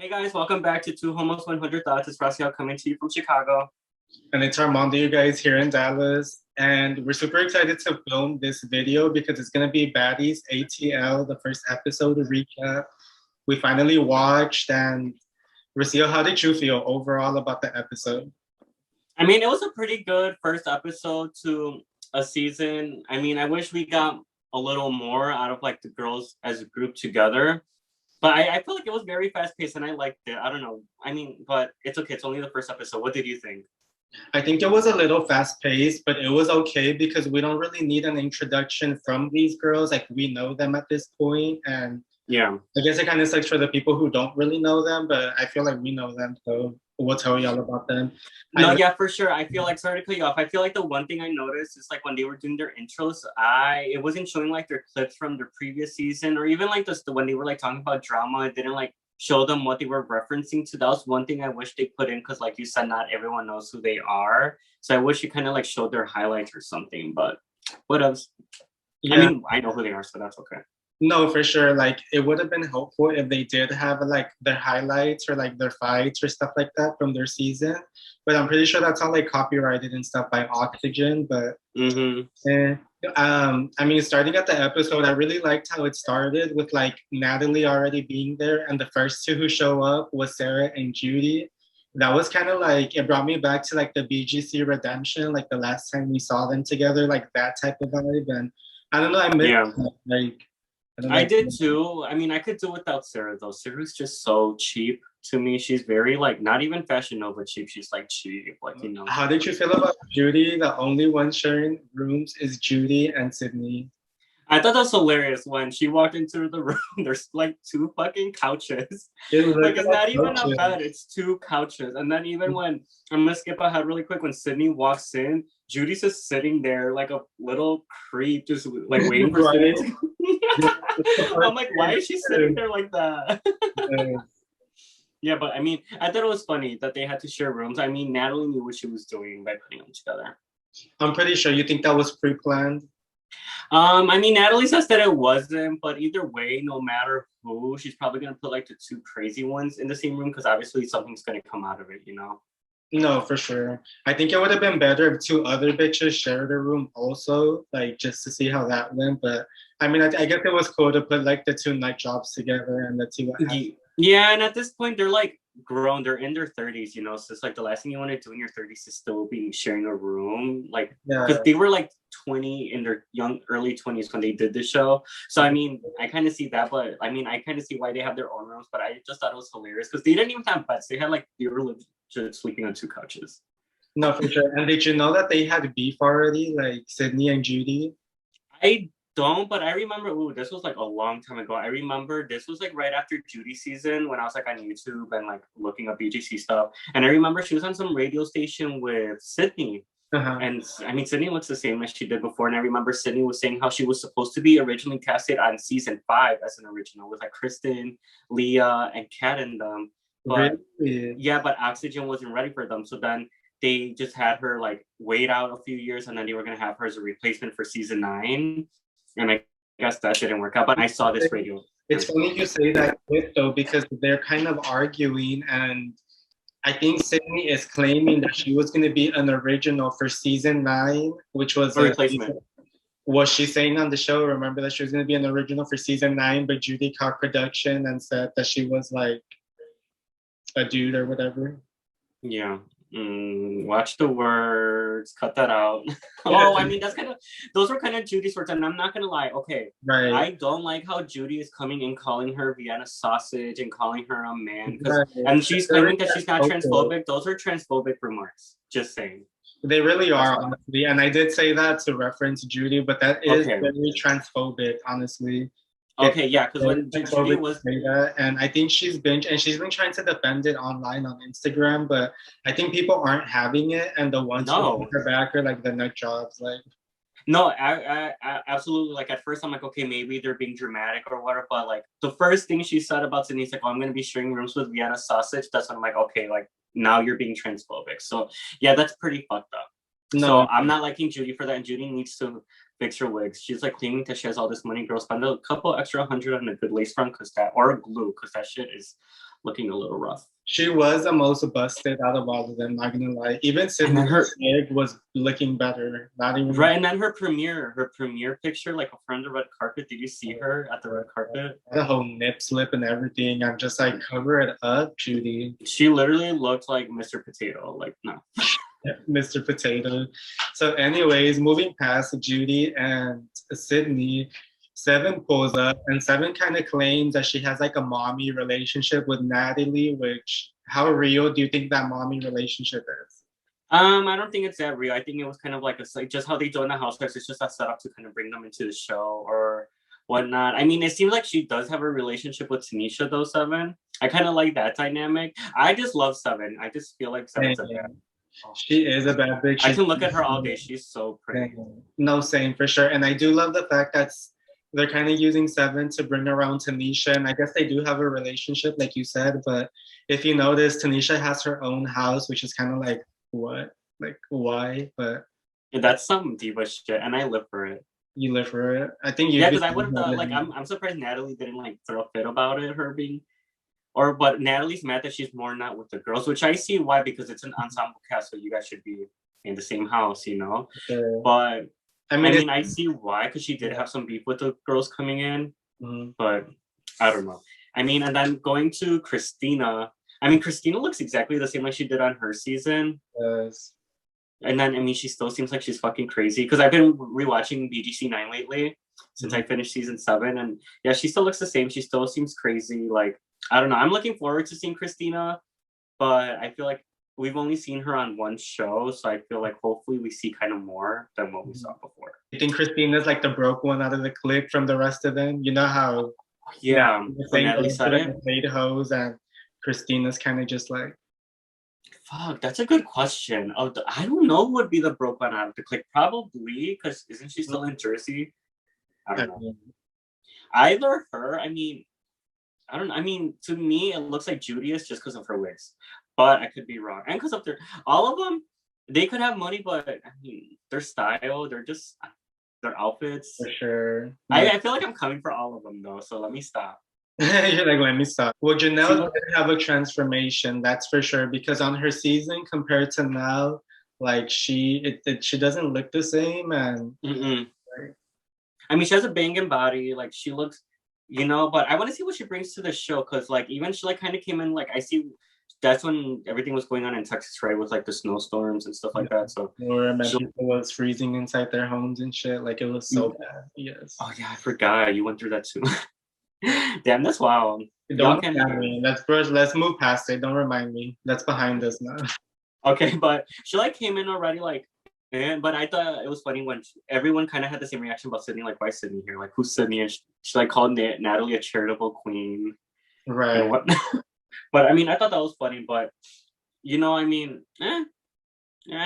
Hey guys, welcome back to Two Homos 100 Thoughts. It's Raciel coming to you from Chicago. And it's Armando, you guys, here in Dallas. And we're super excited to film this video because it's going to be Baddies ATL, the first episode recap. We finally watched. And Raciel, how did you feel overall about the episode? I mean, it was a pretty good first episode to a season. I mean, I wish we got a little more out of like the girls as a group together. But I feel like it was very fast paced and I liked it. I don't know. I mean, but it's okay. It's only the first episode. What did you think? I think it was a little fast paced, but it was okay because we don't really need an introduction from these girls. Like, we know them at this point, and yeah, I guess it kind of sucks for the people who don't really know them, but I feel like we know them, so we'll tell you all about them. No, yeah, for sure. I feel like, sorry to cut you off. I feel like the one thing I noticed is like when they were doing their intros, it wasn't showing like their clips from their previous season, or even like this when they were like talking about drama, it didn't like show them what they were referencing to. That was one thing I wish they put in, because like you said, not everyone knows who they are. So I wish you kind of like showed their highlights or something, but what else? Yeah. I mean, I know who they are, so that's okay. No, for sure. Like, it would have been helpful if they did have like their highlights or like their fights or stuff like that from their season. But I'm pretty sure that's all like copyrighted and stuff by Oxygen. But I mean, starting at the episode, I really liked how it started with like Natalie already being there, and the first two who show up was Sarah and Judy. That was kind of like, it brought me back to like the BGC Redemption, like the last time we saw them together, like that type of vibe. And I don't know, I missed like. I did too. I mean, I could do without Sarah though. Sarah's just so cheap to me. She's very like not even Fashion Nova cheap. She's like cheap, like, you know. How did you feel about Judy? The only one sharing rooms is Judy and Sydney. I thought that was hilarious when she walked into the room. There's like two fucking couches. Like, it's not even a bed, it's two couches. And then even when, I'm gonna skip ahead really quick, when Sydney walks in, Judy's just sitting there like a little creep, just like waiting for Sydney to... I'm like, why is she sitting there like that? Yeah, but I mean, I thought it was funny that they had to share rooms. I mean, Natalie knew what she was doing by putting them together. I'm pretty sure. You think that was pre-planned? I mean, Natalie says that it wasn't, but either way, no matter who, she's probably gonna put like the two crazy ones in the same room, because obviously something's gonna come out of it, you know? No, for sure. I think it would have been better if two other bitches shared a room also, like just to see how that went. But I mean, I guess it was cool to put like the two night jobs together and let's see what happens. Yeah, and at this point, they're like grown. They're in their 30s, you know. So it's like the last thing you want to do in your 30s is still be sharing a room, like, because they were like 20 in their early 20s when they did the show. So I mean, I kind of see that, but I mean, I kind of see why they have their own rooms. But I just thought it was hilarious because they didn't even have beds. They had like, they were legit sleeping on two couches. No, for sure. And did you know that they had beef already, like Sydney and Judy? I don't, but I remember, this was like a long time ago. I remember this was like right after Judy season when I was like on YouTube and like looking up BGC stuff. And I remember she was on some radio station with Sydney. And I mean, Sydney looks the same as she did before. And I remember Sydney was saying how she was supposed to be originally casted on season 5 as an original with like Kristen, Leah, and Kat in them. But yeah, but Oxygen wasn't ready for them. So then they just had her like wait out a few years, and then they were gonna have her as a replacement for season 9. And I guess that didn't work out, but I saw this radio. It's funny you say that, though, because they're kind of arguing, and I think Sydney is claiming that she was going to be an original for season 9, which was a replacement. Was she saying on the show? Remember that she was going to be an original for season 9, but Judy caught production and said that she was like a dude or whatever. Yeah. Watch the words, cut that out. Oh, I mean, those were kind of Judy's words, and I'm not gonna lie. Okay, right. I don't like how Judy is coming and calling her Vienna sausage and calling her a man, and she's claiming that she's not transphobic. Those are transphobic remarks. Just saying. They really are, honestly, and I did say that to reference Judy, but that is very transphobic, honestly. Okay, yeah, because when Judy was and I think she's been trying to defend it online on Instagram, but I think people aren't having it, and the ones who put her back are like the nut jobs, like. No, I absolutely, like, at first I'm like, okay, maybe they're being dramatic or whatever, but like the first thing she said about Sydney is like, oh, I'm gonna be sharing rooms with Vienna sausage. That's when I'm like, okay, like now you're being transphobic. So yeah, that's pretty fucked up. No. So I'm not liking Judy for that, and Judy needs to fix her wigs. She's like claiming that she has all this money. Girl, spend a couple extra $100 on a good lace front, or a glue, because that shit is looking a little rough. She was the most busted out of all of them, not gonna lie. Even And Sydney then her was looking better. Not even right, and then her premiere picture, like her on the red carpet. Did you see her at the red carpet? the whole nip slip and everything. I'm just like, cover it up, Judy. She literally looked like Mr. Potato. Like, no. Mr. Potato. So, anyways, moving past Judy and Sydney, Seven pulls up, and Seven kind of claims that she has like a mommy relationship with Natalie, which how real do you think that mommy relationship is? I don't think it's that real. I think it was kind of like like just how they joined the housewives. It's just a setup to kind of bring them into the show or whatnot. I mean, it seems like she does have a relationship with Tanisha though. Seven. I kind of like that dynamic. I just love Seven. I just feel like Seven's a bad. She is a bad bitch. I can look at her all day. She's so pretty. No, same for sure. And I do love the fact that they're kind of using Seven to bring around Tanisha. And I guess they do have a relationship, like you said. But if you notice, Tanisha has her own house, which is kind of like, what? Like, why? But that's some diva shit. And I live for it. You live for it? I think you. Yeah, because I would have thought, like, I'm surprised Natalie didn't, like, throw a fit about it, her being. But Natalie's mad that she's more not with the girls, which I see why, because it's an ensemble cast, so you guys should be in the same house, you know? Okay. But I mean, I see why, because she did have some beef with the girls coming in, but I don't know. I mean, and then going to Christina. I mean, Christina looks exactly the same like she did on her season. Yes. And then, I mean, she still seems like she's fucking crazy, because I've been rewatching BGC 9 lately since I finished season 7, and yeah, she still looks the same. She still seems crazy. Like, I don't know. I'm looking forward to seeing Christina, but I feel like we've only seen her on one show, so I feel like hopefully we see kind of more than what we saw before. You think Christina's like the broke one out of the clique from the rest of them? You know how? Yeah, Natalie said it. Paid hoes, and Christina's kind of just like. Fuck, that's a good question. Oh, I don't know who would be the broke one out of the clique. Probably, because isn't she still in Jersey? I don't know. Either her. I mean, I don't know. I mean, to me, it looks like Judy is just because of her wigs, but I could be wrong. And because of all of them, they could have money, but I mean, their style, their outfits. For sure. I feel like I'm coming for all of them though, so let me stop. You're like, let me stop. Well, Janelle did have a transformation, that's for sure, because on her season compared to now, like she doesn't look the same, and like, I mean, she has a banging body, like she looks, you know. But I want to see what she brings to the show, because like even she like kind of came in, like I see that's when everything was going on in Texas, right, with like the snowstorms and stuff like that. So I remember people was freezing inside their homes and shit, like it was so bad. Yes. Oh yeah, I forgot you went through that too. Damn, that's wild. Let's move past it. Don't remind me. That's behind us now. Okay, but she like came in already like, but I thought it was funny when everyone kind of had the same reaction about Sydney. Like, why Sydney here? Like, who's Sydney? And she like called Natalie a charitable queen, right? And what? But I mean, I thought that was funny. But you know, I mean, I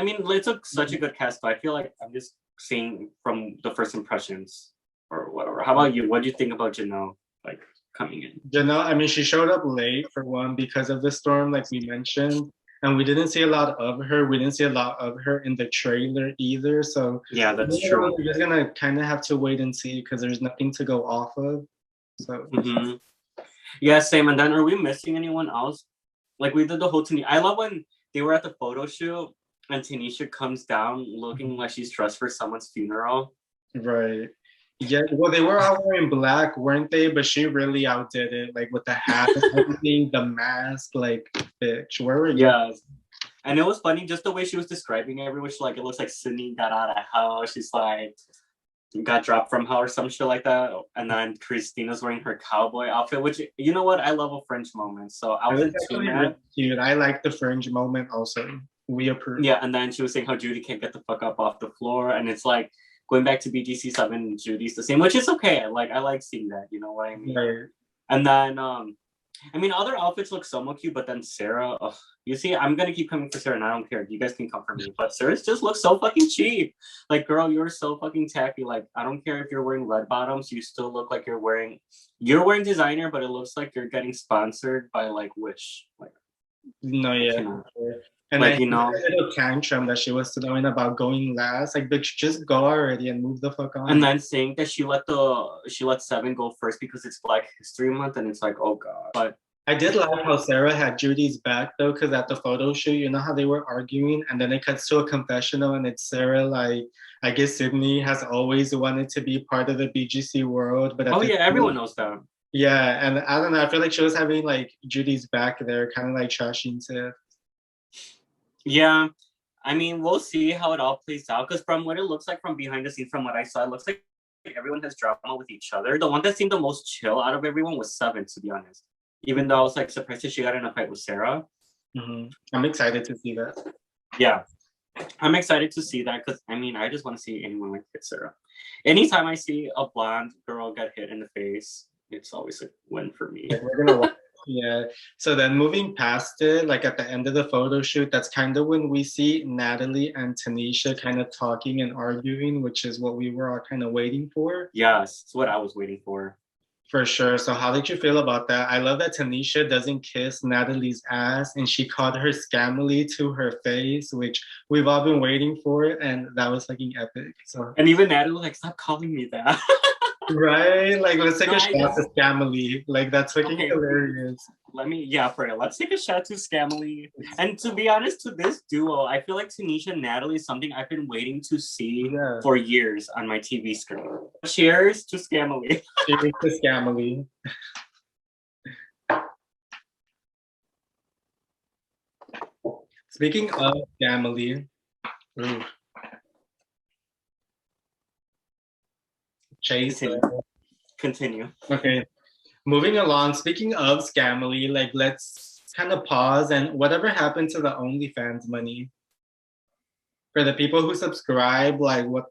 mean, it's such a good cast. But I feel like I'm just seeing from the first impressions or whatever. How about you? What do you think about Janelle? Like coming in. Janelle, I mean, she showed up late for one because of the storm, like we mentioned, and we didn't see a lot of her. We didn't see a lot of her in the trailer either. So yeah, that's true. We're just gonna kind of have to wait and see because there's nothing to go off of. So yeah, same. And then are we missing anyone else? Like we did the whole Tanisha. I love when they were at the photo shoot and Tanisha comes down looking like she's dressed for someone's funeral. Right. Yeah, well, they were all wearing black, weren't they? But she really outdid it, like with the hat and everything, the mask, like, bitch, where were you? Yeah, and it was funny just the way she was describing everyone. She like, it looks like Sydney got out of hell. She's like, got dropped from hell or some shit like that. And then Christina's wearing her cowboy outfit, which, you know what? I love a fringe moment. So I was too mad. Really cute. I like the fringe moment also. We approve. Yeah, and then she was saying how Judy can't get the fuck up off the floor. And it's like, going back to BGC 7, Judy's the same, which is okay. Like I like seeing that, you know what I mean? Right. And then I mean other outfits look somewhat cute, but then Sarah, you see, I'm gonna keep coming for Sarah and I don't care. You guys can come for me. But Sarah's just looks so fucking cheap. Like, girl, you're so fucking tacky. Like, I don't care if you're wearing red bottoms, you still look like you're wearing designer, but it looks like you're getting sponsored by like Wish. Like no, yeah. And like, you know, a little tantrum that she was throwing about going last. Like, bitch, just go already and move the fuck on. And then saying that she let 7 go first because it's Black History Month, and it's like, oh god. But I did like how Sarah had Judy's back though, because at the photo shoot, you know how they were arguing, and then it cuts to a confessional, and it's Sarah like, I guess Sydney has always wanted to be part of the BGC world, but at Oh this yeah, everyone point, knows that. yeah, and I don't know, I feel like she was having like Judy's back there, kind of like trashing Sid. Yeah, I mean, we'll see how it all plays out. Because from what it looks like from behind the scenes, from what I saw, it looks like everyone has drama with each other. The one that seemed the most chill out of everyone was Seven, to be honest. Even though I was like surprised that she got in a fight with Sarah. I'm excited to see that. Yeah, I'm excited to see that because I mean, I just want to see anyone like hit Sarah. Anytime I see a blonde girl get hit in the face, it's always a win for me. Like we're gonna watch. Yeah. So then moving past it, like at the end of the photo shoot, that's kind of when we see Natalie and Tanisha kind of talking and arguing, which is what we were all kind of waiting for. Yes, it's what I was waiting for. For sure. So how did you feel about that? I love that Tanisha doesn't kiss Natalie's ass and she called her SCAMalie to her face, which we've all been waiting for, and that was fucking epic. So and even Natalie was like, stop calling me that. right? Like let's take a shot to SCAMalie. Like that's fucking hilarious. Let's take a shot to SCAMalie. And to be honest, to this duo, I feel like Tanisha and Natalie is something I've been waiting to see for years on my TV screen. Cheers to SCAMalie. Cheers to SCAMalie. Speaking of SCAMalie, Chase. Continue. Okay. Moving along, speaking of SCAMalie, like let's kind of pause and whatever happened to the OnlyFans money? For the people who subscribe, like what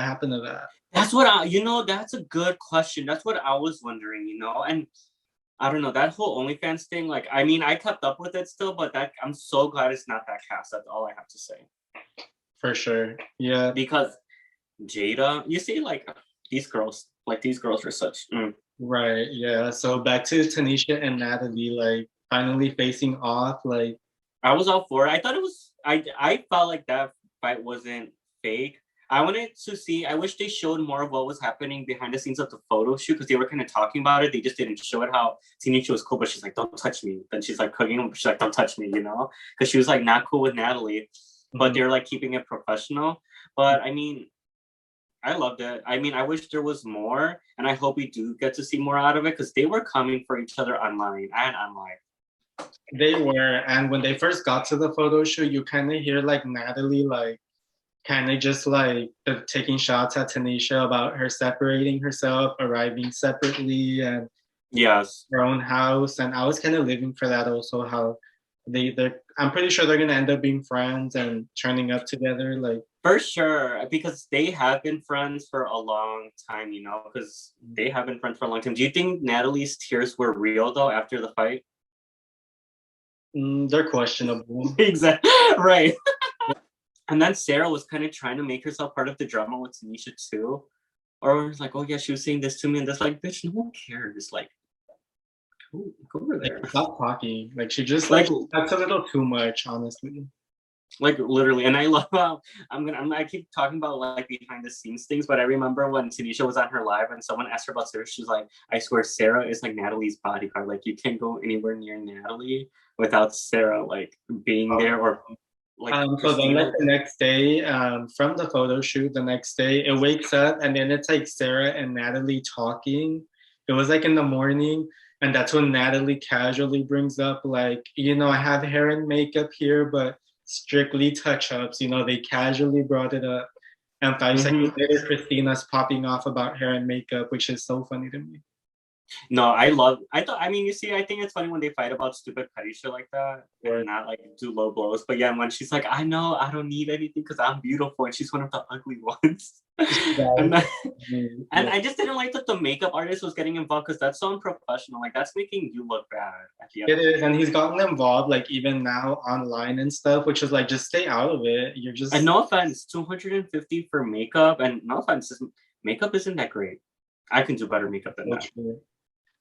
happened to that? That's that's a good question. That's what I was wondering, and I don't know, that whole OnlyFans thing, like, I mean, I kept up with it still, but I'm so glad it's not that cast. That's all I have to say. For sure. Yeah. Because Jada, you see, like, these girls are such... Right, yeah. So back to Tanisha and Natalie, like, finally facing off, like... I was all for it. I thought it was... I felt like that fight wasn't fake. I wanted to see... I wish they showed more of what was happening behind the scenes of the photo shoot, because they were kind of talking about it. They just didn't show it how Tanisha was cool, but she's like, don't touch me. Then she's like cooking, she's like, don't touch me, Because she was like not cool with Natalie, but they're like keeping it professional. But I mean... I loved it. I mean, I wish there was more, and I hope we do get to see more out of it, because they were coming for each other online and online. They were, and when they first got to the photo shoot, you kind of hear like Natalie like kind of just like taking shots at Tanisha about her separating herself, arriving separately, and yes, her own house. And I was kind of living for that also. How I'm pretty sure they're gonna end up being friends and turning up together, like. For sure, because they have been friends for a long time, because they have been friends for a long time. Do you think Natalie's tears were real, though, after the fight? They're questionable. Exactly, right. And then Sarah was kind of trying to make herself part of the drama with Tanisha, too. Or it was like, oh, yeah, she was saying this to me, and that's like, bitch, no one cares. Like, go over there. Stop talking. Like, she just, like, that's a little too much, honestly. Like literally, and I love how I keep talking about like behind the scenes things, but I remember when Tanisha was on her live and someone asked her about Sarah, she's like, I swear Sarah is like Natalie's bodyguard. Like you can't go anywhere near Natalie without Sarah like being there or like. So then like the next day, from the photo shoot, the next day it wakes up and then it's like Sarah and Natalie talking. It was like in the morning. And that's when Natalie casually brings up like, I have hair and makeup here, but strictly touch-ups. They casually brought it up. And 5 seconds later, Christina's popping off about hair and makeup, which is so funny to me. No, I mean, you see, I think it's funny when they fight about stupid petty shit like that and not like do low blows. But yeah, when she's like, I know I don't need anything because I'm beautiful, and she's one of the ugly ones. and I just didn't like that the makeup artist was getting involved, because that's so unprofessional. Like that's making you look bad at the end. It is, and he's gotten involved like even now online and stuff, which is like just stay out of it. You're just. And no offense, $250 for makeup, and no offense, makeup isn't that great. I can do better makeup than that. True.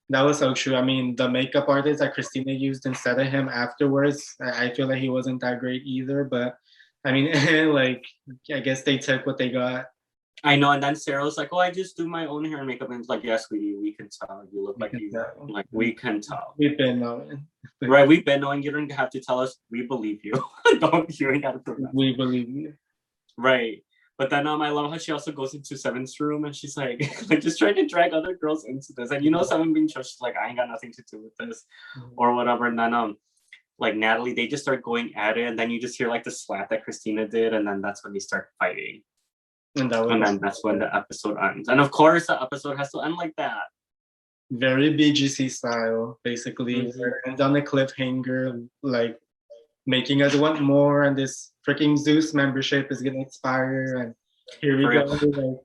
That was so true. I mean, the makeup artist that Christina used instead of him afterwards, I feel like he wasn't that great either. But I mean, like, I guess they took what they got. I know, and then Sarah was like, "Oh, I just do my own hair and makeup," and it's like, "Yes, sweetie, we can tell. You look like you, like we can tell." We've been knowing. Right, we've been knowing. You don't have to tell us. We believe you. Don't you ain't got to prove that. We believe you. Right. But then I love how she also goes into Seven's room and she's like, like just trying to drag other girls into this. And Seven being chill, she's like, I ain't got nothing to do with this or whatever. And then like Natalie, they just start going at it, and then you just hear like the slap that Christina did, and then that's when they start fighting. And then that's when the episode ends. And of course the episode has to end like that. Very BGC style, basically. It ends on a cliffhanger, like making us want more, and this freaking Zeus membership is gonna expire, and here we go. Like,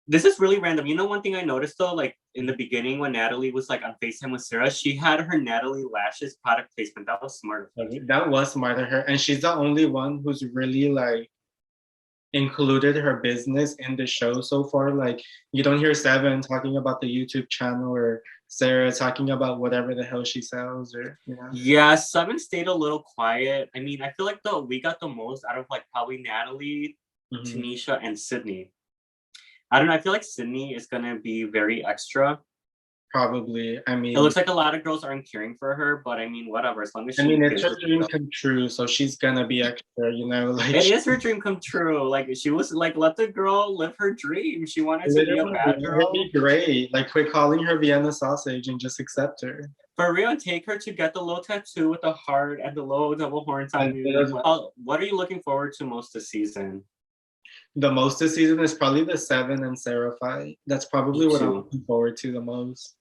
this is really random. One thing I noticed though, like in the beginning when Natalie was like on FaceTime with Sarah, she had her Natalie Lashes product placement. That was smart. That was smart of her, and she's the only one who's really like included her business in the show so far. Like you don't hear Seven talking about the YouTube channel or Sarah talking about whatever the hell she sells, or Yeah, Seven stayed a little quiet. I mean, I feel like we got the most out of like probably Natalie, Tanisha, and Sydney. I don't know. I feel like Sydney is gonna be very extra. Probably. I mean, it looks like a lot of girls aren't caring for her, but I mean, whatever. As long as it's her dream come true, so she's gonna be extra. Like it is her dream come true. Like she was like, let the girl live her dream. She wanted to be a bad girl. Be great. Like quit calling her Vienna sausage and just accept her. For real, take her to get the little tattoo with the heart and the little double horn time. What are you looking forward to most this season? The most this season is probably the Seven and Sarah fight. That's probably what I'm looking forward to the most.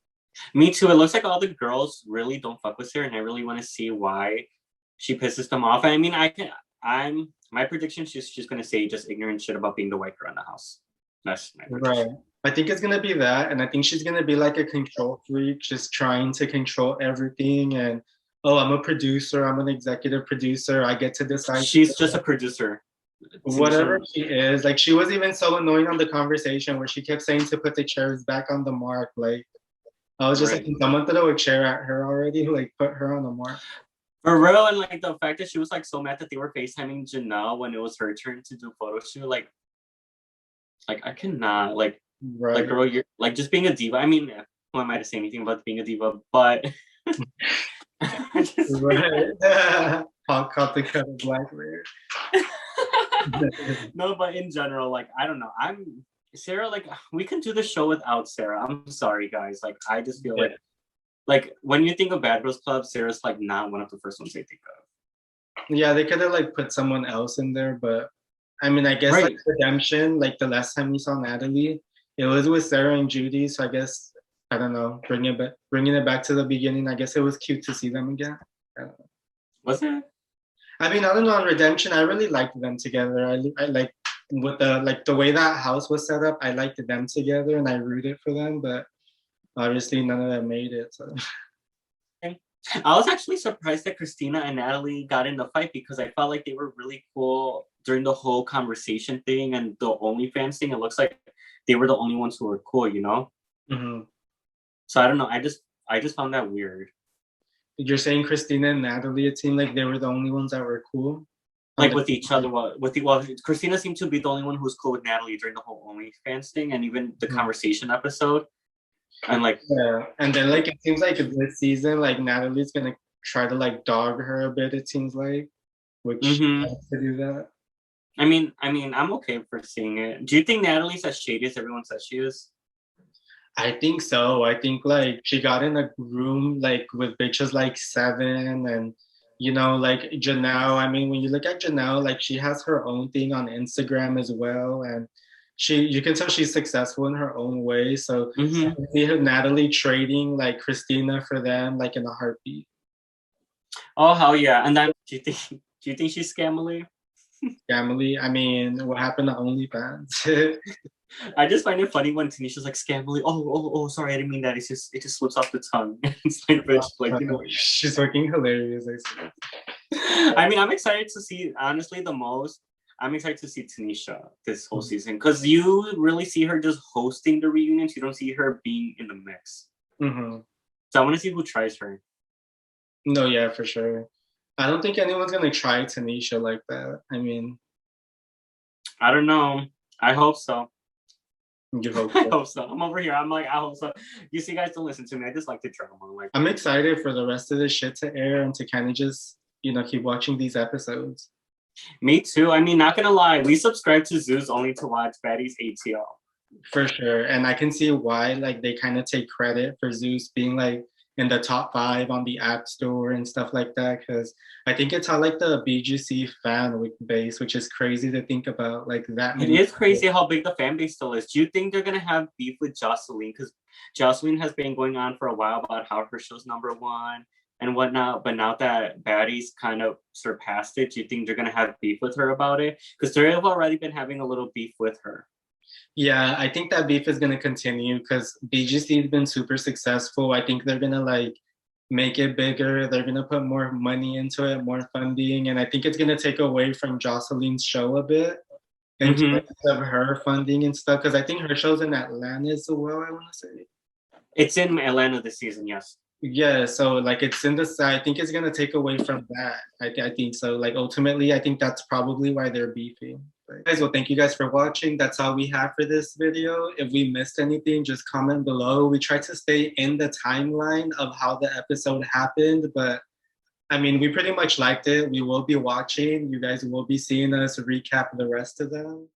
Me too. It looks like all the girls really don't fuck with her, and I really want to see why she pisses them off. I mean, my prediction, she's gonna say just ignorant shit about being the white girl in the house. That's my prediction. Right. I think it's gonna be that, and I think she's gonna be like a control freak, just trying to control everything. And I'm a producer. I'm an executive producer. I get to decide. She's just a producer. Whatever she is, like she was even so annoying on the conversation where she kept saying to put the chairs back on the mark. Like I was just like, someone threw a chair at her already, like put her on the mark. For real, and like the fact that she was like so mad that they were FaceTiming Janelle when it was her turn to do photo shoot, like I cannot, like girl, you're like just being a diva. I mean, who am I to say anything about being a diva? But Hot copycat of Black Mirror. No, but in general, like I don't know. Sarah, like we can do the show without Sarah. I'm sorry, guys. Like I just feel like when you think of Bad Girls Club, Sarah's like not one of the first ones they think of. Yeah, they could have like put someone else in there, but I mean, I guess like Redemption, like the last time we saw Natalie, it was with Sarah and Judy. So I guess I don't know, bringing it back to the beginning. I guess it was cute to see them again. I don't know. Was it? I mean, I don't know. On Redemption, I really liked them together. I like with the way that house was set up. I liked them together, and I rooted for them. But obviously, none of them made it. So. I was actually surprised that Christina and Natalie got in the fight because I felt like they were really cool during the whole conversation thing and the OnlyFans thing. It looks like they were the only ones who were cool, So I don't know. I just found that weird. You're saying Christina and Natalie, it seemed like they were the only ones that were cool? Like with each other. Christina seemed to be the only one who was cool with Natalie during the whole OnlyFans thing and even the conversation episode. And like and then like it seems like this season, like Natalie's gonna try to like dog her a bit, it seems like. Which to do that. I mean, I'm okay for seeing it. Do you think Natalie's as shady as everyone says she is? I think so. I think like she got in a room like with bitches like Seven and like Janelle. I mean, when you look at Janelle, like she has her own thing on Instagram as well, and you can tell she's successful in her own way. So see her Natalie trading like Christina for them like in a heartbeat. Oh hell yeah! And then do you think she's SCAMalie? SCAMalie. I mean, what happened to OnlyFans? I just find it funny when Tanisha's like SCAMalie. Oh, sorry, I didn't mean that. It just slips off the tongue. It's like, bitch, like she's fucking hilarious. I mean, I'm excited to see. Honestly, I'm excited to see Tanisha this whole season because you really see her just hosting the reunions. You don't see her being in the mix. So I want to see who tries her. No, yeah, for sure. I don't think anyone's gonna try Tanisha like that. I mean, I don't know. I hope so. You hope I so. hope so. I'm over here. I'm like, I hope so. You see, guys don't listen to me. I just like the drama. Like, I'm excited for the rest of this shit to air and to kind of just, keep watching these episodes. me too. I mean, not gonna lie, we subscribe to Zeus only to watch Baddies ATL. For sure. And I can see why like they kind of take credit for Zeus being like in the top 5 on the App Store and stuff like that. Cause I think it's how like the BGC fan base, which is crazy to think about, like that It many is crazy people. how big the fan base still is. Do you think they're gonna have beef with Jocelyn? Because Jocelyn has been going on for a while about how her show's #1 and whatnot. But now that Baddies kind of surpassed it, do you think they're gonna have beef with her about it? Because they have already been having a little beef with her. Yeah, I think that beef is gonna continue because BGC has been super successful. I think they're gonna like make it bigger. They're gonna put more money into it, more funding, and I think it's gonna take away from Jocelyn's show a bit in Mm-hmm. terms of her funding and stuff. Because I think her show's in Atlanta as well. I want to say. It's in Atlanta this season, yes. Yeah, so like it's in the side. I think it's gonna take away from that. I think so. Like ultimately, I think that's probably why they're beefing. But guys, well, thank you guys for watching. That's all we have for this video. If we missed anything, just comment below. We try to stay in the timeline of how the episode happened, but I mean, we pretty much liked it. We will be watching. You guys will be seeing us recap the rest of them.